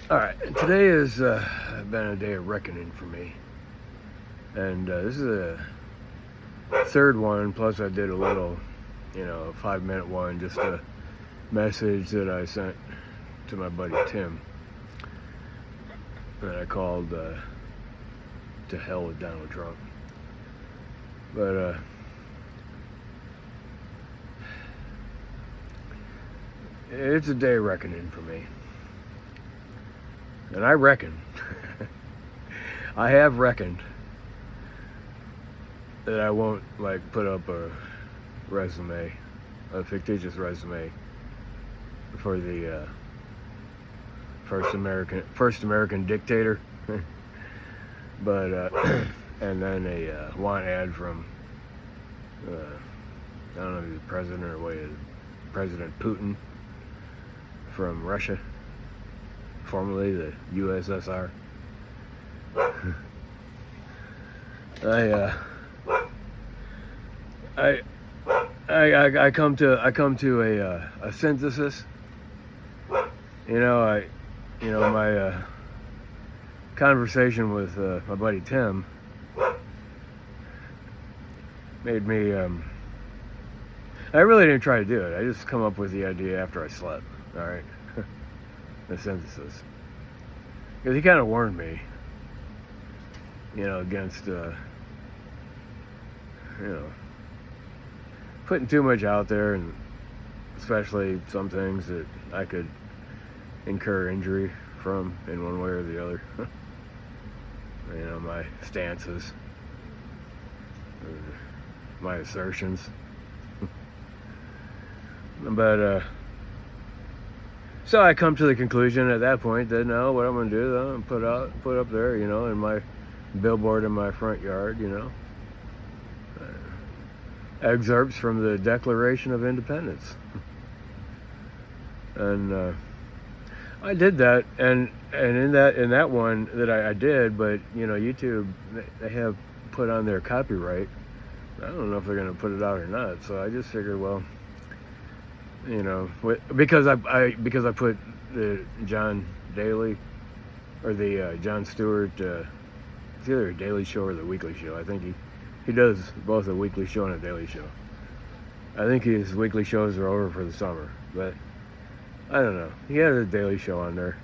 All right, today has been a day of reckoning for me, and this is a third one. Plus, I did a little, 5-minute one, just a message that I sent to my buddy Tim, and I called to hell with Donald Trump. But it's a day of reckoning for me. And I reckon, I have reckoned that I won't put up a resume, a fictitious resume for the first American dictator, but and then a want ad from I don't know if he's president or what, President Putin from Russia, formerly the USSR. I come to a synthesis. My conversation with my buddy Tim made me. I really didn't try to do it. I just come up with the idea after I slept. All right, the synthesis. Because he kind of warned me, against, putting too much out there, and especially some things that I could incur injury from in one way or the other. My stances, my assertions. But, so I come to the conclusion at that point that no, what I'm going to do, I'm put up there, in my billboard in my front yard, excerpts from the Declaration of Independence. And I did that, and in that one that I did, but YouTube, they have put on their copyright. I don't know if they're going to put it out or not. So I just figured, well, because I put the John Daly or the Jon Stewart, it's either a Daily Show or the Weekly Show. I think he does both a Weekly Show and a Daily Show. I think his weekly shows are over for the summer, but I don't know. He had a Daily Show on there,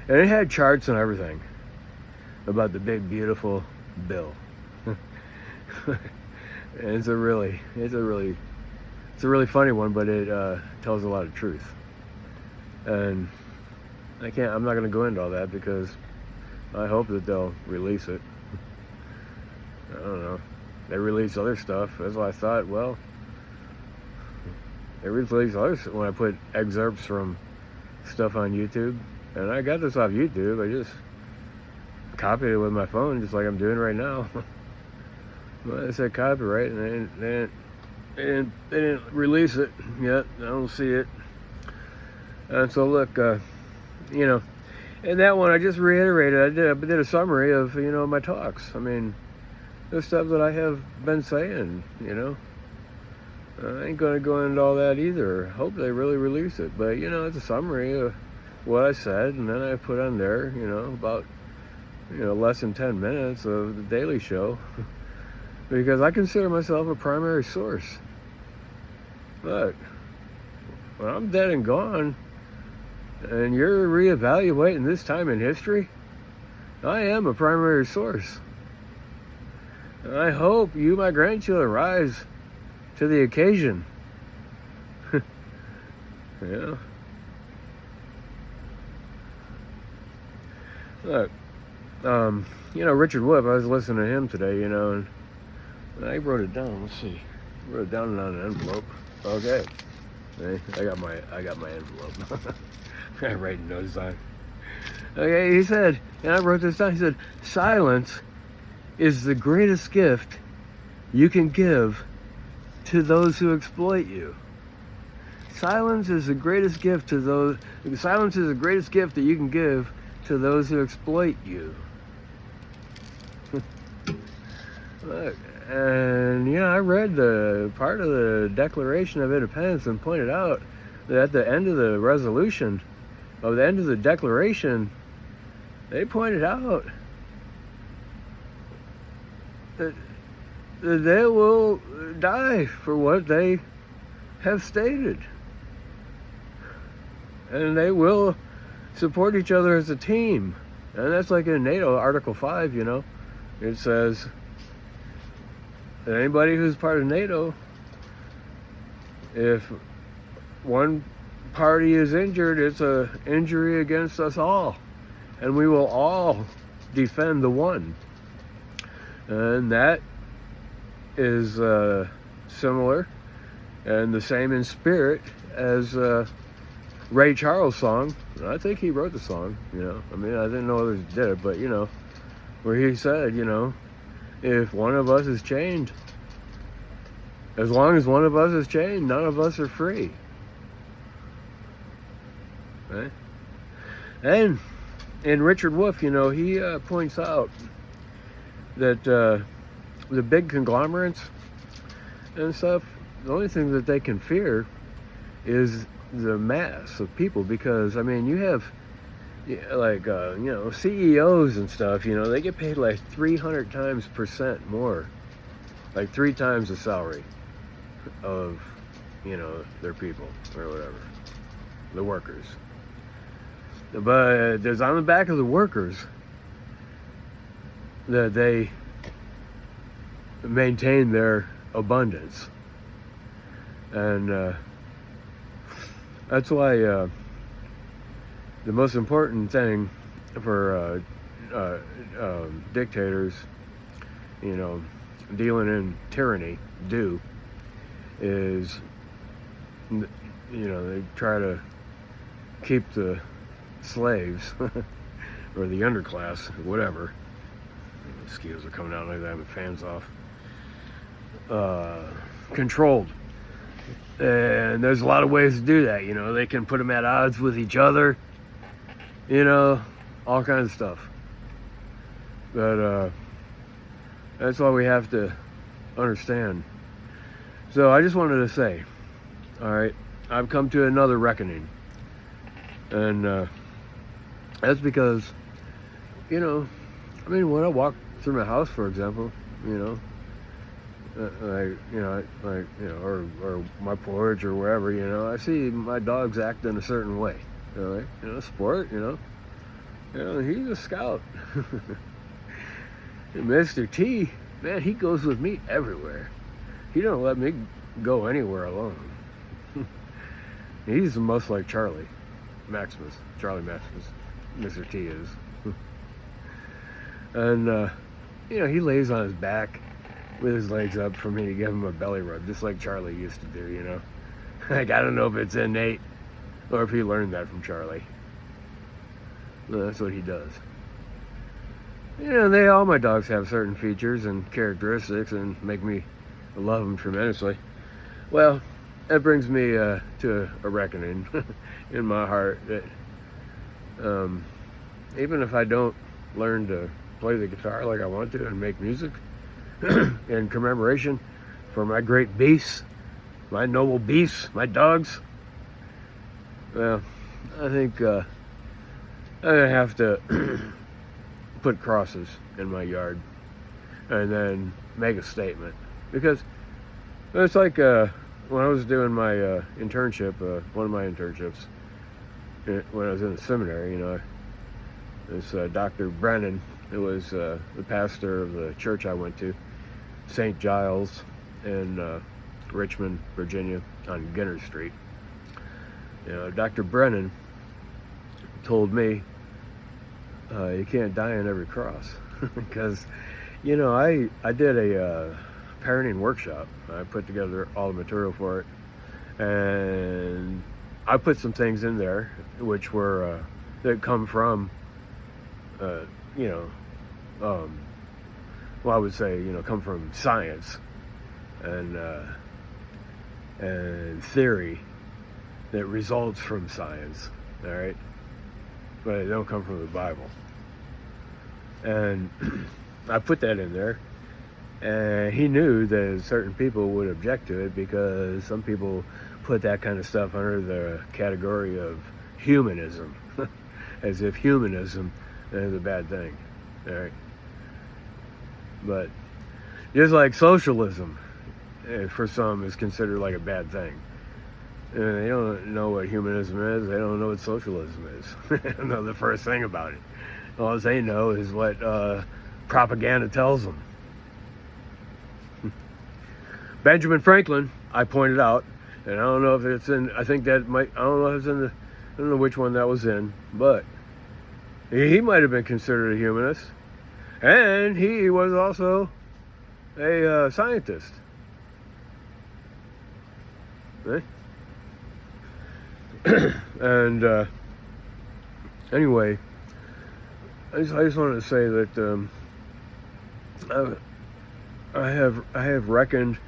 and it had charts and everything about the big beautiful bill. And it's a really funny one, but it tells a lot of truth. And I'm not going to go into all that because I hope that they'll release it. I don't know. They release other stuff. That's why I thought, well, they release other stuff when I put excerpts from stuff on YouTube. And I got this off YouTube. I just copied it with my phone, just like I'm doing right now. But it said copyright, and they didn't release it yet. I don't see it. And so look, in that one I just reiterated. I did a summary of my talks. I mean, the stuff that I have been saying. I ain't gonna go into all that either. Hope they really release it. But it's a summary of what I said, and then I put on there, about less than 10 minutes of the Daily Show. Because I consider myself a primary source. Look, when I'm dead and gone, and you're reevaluating this time in history, I am a primary source. And I hope you, my grandchildren, rise to the occasion. Look, Richard Wolff, I was listening to him today, and I wrote it down. Let's see. I wrote it down on an envelope. Okay. Hey, I got my envelope. I'm writing notes on. Okay, he said, and I wrote this down. He said, silence is the greatest gift you can give to those who exploit you. Silence is the greatest gift Silence is the greatest gift that you can give to those who exploit you. Look, and I read the part of the Declaration of Independence and pointed out that at the end of the resolution, of the end of the Declaration, they pointed out that they will die for what they have stated. And they will support each other as a team. And that's like in NATO, Article 5, you know. It says that anybody who's part of NATO, if one party is injured, it's an injury against us all. And we will all defend the one. And that is similar and the same in spirit as Ray Charles' song. I think he wrote the song, you know. I mean, I didn't know others did it, but, you know, where he said, you know, if one of us is chained, as long as one of us is chained, none of us are free. Right? And in Richard Wolff, you know, he points out that the big conglomerates and stuff, the only thing that they can fear is the mass of people, because I mean, you have like you know, CEOs and stuff, you know, they get paid like 300% more, like 3 times the salary of, you know, their people or whatever, the workers. But there's on the back of the workers that they maintain their abundance, and that's why the most important thing for dictators, you know, dealing in tyranny, is, you know, they try to keep the slaves or the underclass, whatever. Mosquitoes are coming out like that with fans off. Controlled. And there's a lot of ways to do that, you know. They can put them at odds with each other, you know, all kinds of stuff. But that's why we have to understand. So I just wanted to say, all right, I've come to another reckoning. And that's because, you know, I mean, when I walk through my house, for example, you know, or my porch or wherever, you know, I see my dogs act in a certain way. You know, sport, you know, he's a scout. Mr. T, man, he goes with me everywhere. He don't let me go anywhere alone. He's the most like Charlie Maximus, Mr. T is. And, you know, he lays on his back with his legs up for me to give him a belly rub, just like Charlie used to do, you know. Like, I don't know if it's innate or if he learned that from Charlie. No, that's what he does. You know, all my dogs have certain features and characteristics and make me love them tremendously. Well, that brings me to a reckoning in my heart that even if I don't learn to play the guitar like I want to and make music in commemoration for my great beasts, my noble beasts, my dogs, well, I think I'm gonna have to put crosses in my yard and then make a statement, because it's like when I was doing my internship, one of my internships when I was in the seminary, you know, this Dr. Brennan, who was the pastor of the church I went to, St. Giles in Richmond, Virginia, on Ginner Street. You know, Dr. Brennan told me, you can't die on every cross. Because, you know, I did a parenting workshop. I put together all the material for it. And I put some things in there which were, that come from, you know, well, I would say, you know, come from science and theory that results from science, all right? But they don't come from the Bible. And I put that in there, and he knew that certain people would object to it because some people put that kind of stuff under the category of humanism, as if humanism is a bad thing. All right. But just like socialism, for some, is considered like a bad thing. And they don't know what humanism is. They don't know what socialism is. They don't know the first thing about it. All they know is what propaganda tells them. Benjamin Franklin, I pointed out, and I don't know if it's in, I think that might, I don't know if it's in the, I don't know which one that was in, but he might have been considered a humanist. And he was also a scientist. Right? And anyway, I just wanted to say that I have reckoned,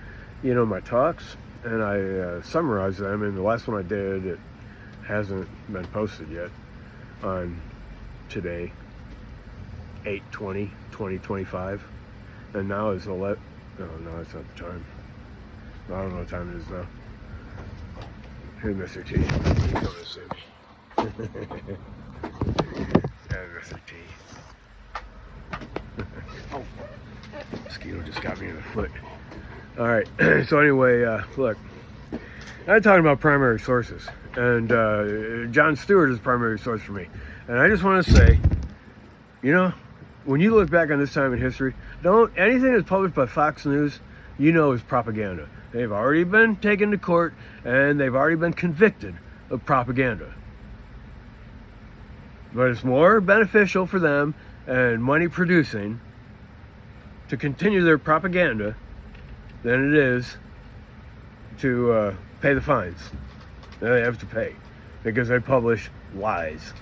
my talks, and I summarized them. And the last one I did, it hasn't been posted yet on today, 8/20/2025, and now it's 11. Oh no, that's not the time. I don't know what time it is now. Hey, Mr. T, he's coming to see me. Hey, Mr. T. Oh, mosquito just got me in the foot. All right. So anyway, look, I'm talking about primary sources, and Jon Stewart is a primary source for me. And I just want to say, when you look back on this time in history, anything that's published by Fox News, is propaganda. They've already been taken to court, and they've already been convicted of propaganda. But it's more beneficial for them and money producing to continue their propaganda than it is to pay the fines that they have to pay because they publish lies.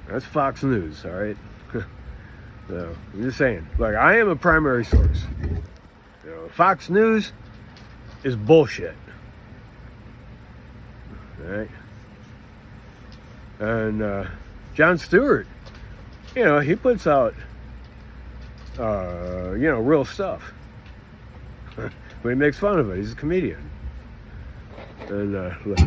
That's Fox News, all right? So, I'm just saying, like, I am a primary source. Fox News is bullshit. All right? And Jon Stewart, he puts out, real stuff. But he makes fun of it. He's a comedian. And, look.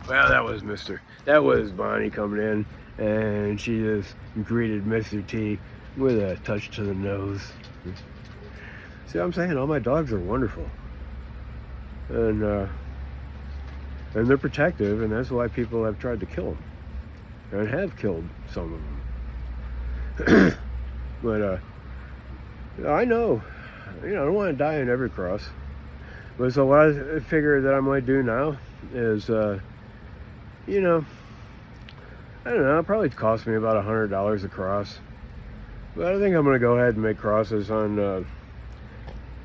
Well, that was Bonnie coming in, and she just greeted Mr. T with a touch to the nose. See what I'm saying? All my dogs are wonderful. And they're protective, and that's why people have tried to kill them. And have killed some of them. But, I know, I don't want to die on every cross. But so what I figure that I might do now is, I don't know, it probably cost me about $100 a cross. But I think I'm going to go ahead and make crosses on,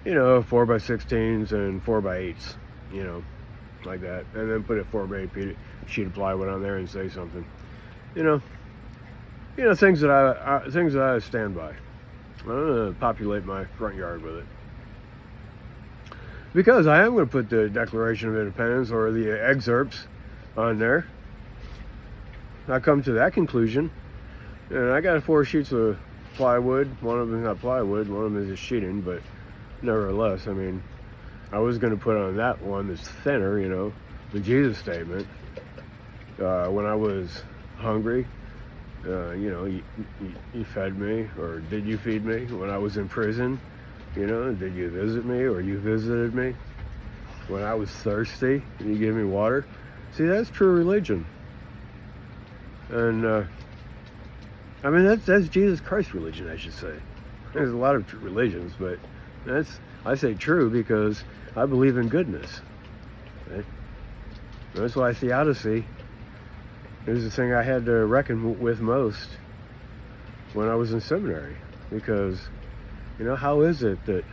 4x16s and 4x8s, like that. And then put a 4x8 sheet of plywood on there and say something. Things that I stand by. I'm going to populate my front yard with it. Because I am going to put the Declaration of Independence or the excerpts on there. I come to that conclusion, and I got 4 sheets of plywood. One of them is not plywood, one of them is just sheeting, but nevertheless, I mean, I was going to put on that one that's thinner, the Jesus statement. When I was hungry, you fed me, or did you feed me? When I was in prison, did you visit me, or you visited me? When I was thirsty, did you give me water? See, that's true religion. And, that's Jesus Christ religion, I should say. There's a lot of religions, but I say true because I believe in goodness. Right? That's why theodicy is the thing I had to reckon with most when I was in seminary. Because, how is it that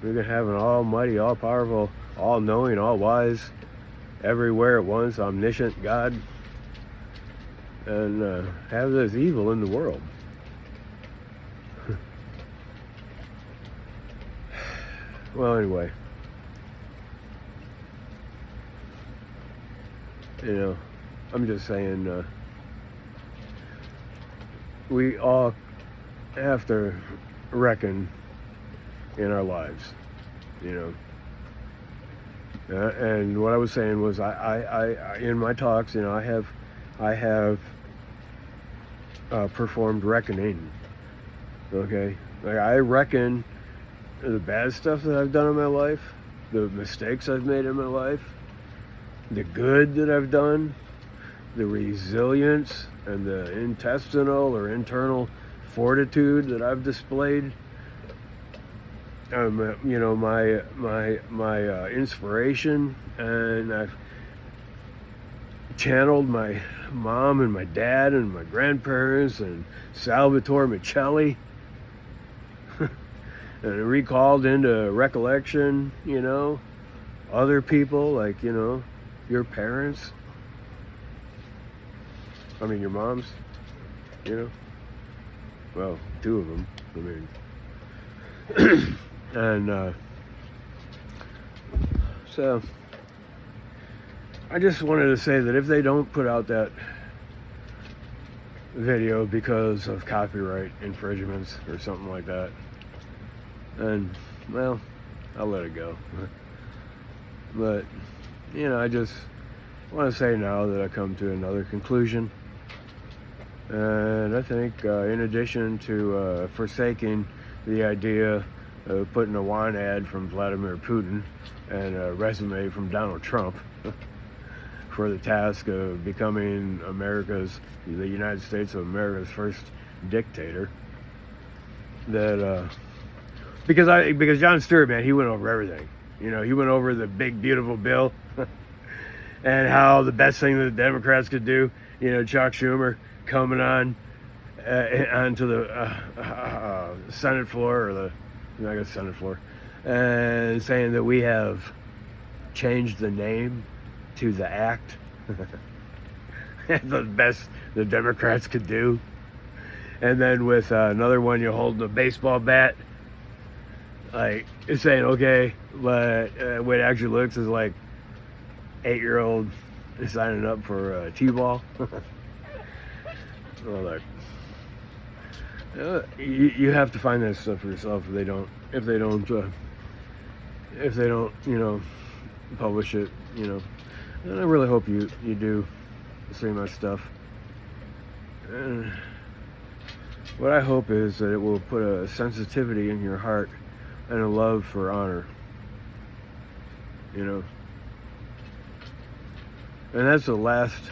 we can have an almighty, all-powerful, all-knowing, all-wise, everywhere at once, omniscient God, and have this evil in the world? Well, anyway, I'm just saying, we all have to reckon in our lives, And what I was saying was, I in my talks, I have performed reckoning. Okay, like I reckon the bad stuff that I've done in my life, the mistakes I've made in my life, the good that I've done, the resilience and the intestinal or internal fortitude that I've displayed. My inspiration, and I've channeled my mom and my dad and my grandparents and Salvatore Michelli, and recalled into recollection, other people like, your parents. I mean, your moms, well, two of them, and so I just wanted to say that if they don't put out that video because of copyright infringements or something like that, then, well, I'll let it go. But, I just want to say now that I come to another conclusion. And I think in addition to forsaking the idea of putting a want ad from Vladimir Putin and a resume from Donald Trump for the task of becoming the United States of America's first dictator, that because Jon Stewart, man, he went over everything. He went over the big beautiful bill and how the best thing that the Democrats could do, Chuck Schumer coming onto the Senate floor, or the Senate floor, and saying that we have changed the name to the act. The best the Democrats could do. And then with another one, you hold the baseball bat, like it's saying, okay, but what it actually looks is like 8-year-old signing up for T-ball. Well, you have to find that stuff for yourself. If they don't publish it, and I really hope you do see my stuff. And what I hope is that it will put a sensitivity in your heart and a love for honor. And that's the last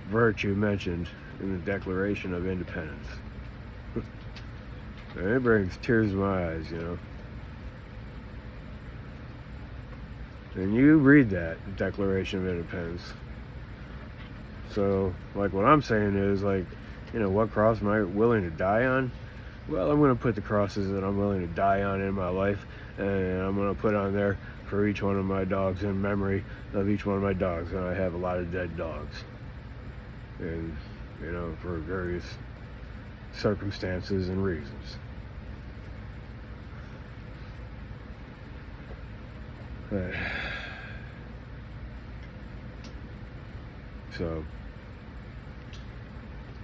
virtue mentioned in the Declaration of Independence. And it brings tears to my eyes, And you read that Declaration of Independence. So, like, what I'm saying is, like, what cross am I willing to die on? Well, I'm going to put the crosses that I'm willing to die on in my life, and I'm going to put on there for each one of my dogs, in memory of each one of my dogs. And I have a lot of dead dogs. And, for various circumstances and reasons. So,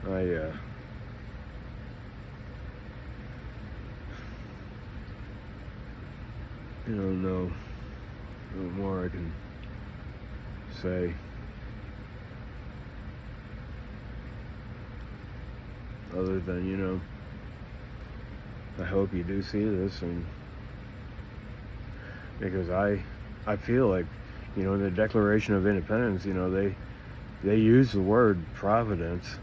I no more I can say. Other than, I hope you do see this, and because I feel like, in the Declaration of Independence, they use the word providence.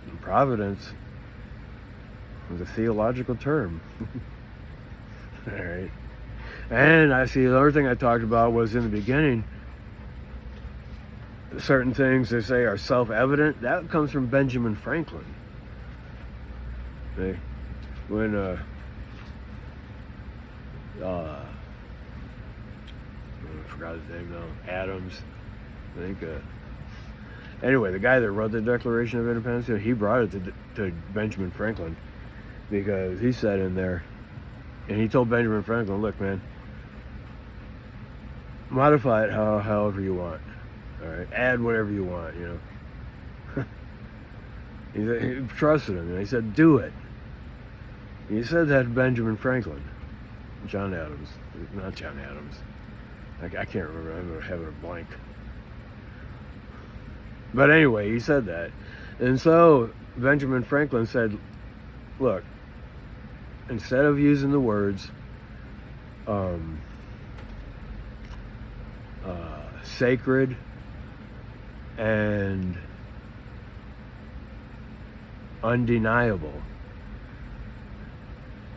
And providence is a theological term. All right. And I see the other thing I talked about was in the beginning, certain things they say are self-evident. That comes from Benjamin Franklin. When I forgot his name now, Adams, I think. Anyway, the guy that wrote the Declaration of Independence, he brought it to Benjamin Franklin, because he said in there, and he told Benjamin Franklin, look, man, modify it however you want. All right, add whatever you want, He trusted him, and he said, do it. He said that to Benjamin Franklin. John Adams. Not John Adams. I can't remember. I'm having a blank. But anyway, he said that. And so Benjamin Franklin said, look, instead of using the words sacred and undeniable,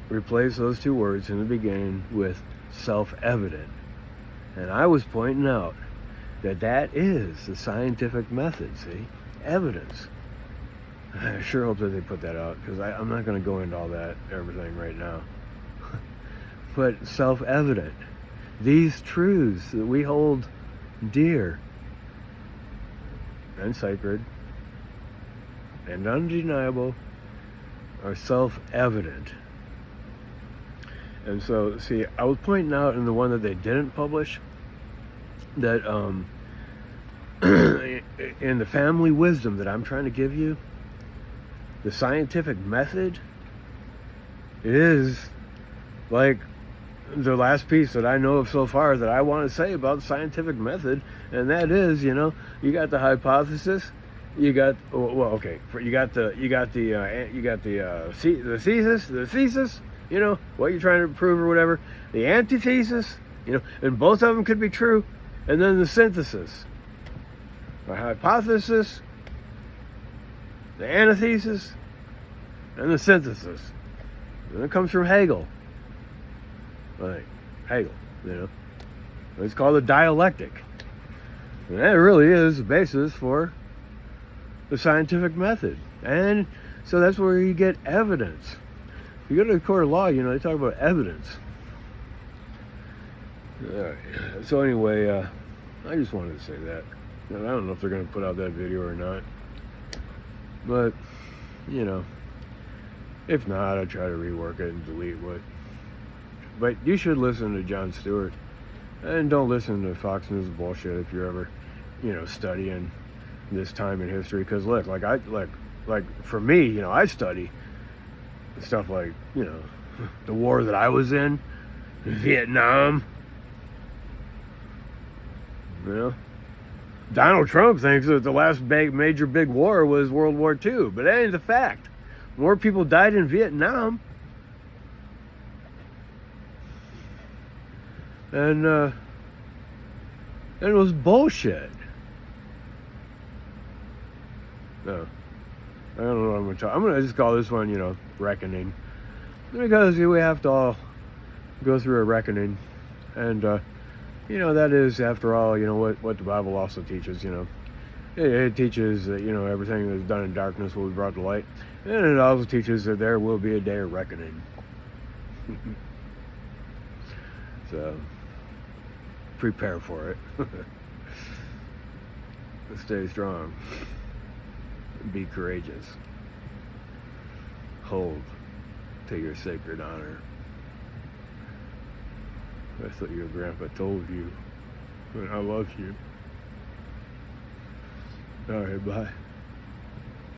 replace those two words in the beginning with self-evident. And I was pointing out that is the scientific method, see? Evidence. I sure hope that they put that out, because I'm not going to go into all that, everything right now. But self-evident. These truths that we hold dear and sacred and undeniable are self-evident. And so, see, I was pointing out in the one that they didn't publish that in the family wisdom that I'm trying to give you, the scientific method is like the last piece that I know of so far that I want to say about the scientific method, and that is, you got the hypothesis, you got the thesis, what you're trying to prove or whatever, the antithesis, and both of them could be true, and then the synthesis, the hypothesis, the antithesis, and the synthesis. And it comes from Hegel. Like Hegel, It's called a dialectic. And that really is the basis for the scientific method. And so that's where you get evidence. If you go to the court of law, they talk about evidence. So anyway, I just wanted to say that. I don't know if they're going to put out that video or not. But, if not, I'll try to rework it and delete what. But you should listen to Jon Stewart. And don't listen to Fox News bullshit if you're ever, studying this time in history. Because look, for me, I study stuff like, the war that I was in, Vietnam. Donald Trump thinks that the last major big war was World War II, but that ain't the fact. More people died in Vietnam. And it was bullshit. No. I don't know what I'm going to talk. I'm going to just call this one, reckoning. Because we have to all go through a reckoning. And, that is, after all, what the Bible also teaches, It teaches that, everything that's done in darkness will be brought to light. And it also teaches that there will be a day of reckoning. So, prepare for it. Stay strong. Be courageous. Hold to your sacred honor. That's what your grandpa told you. And I love you. All right, bye.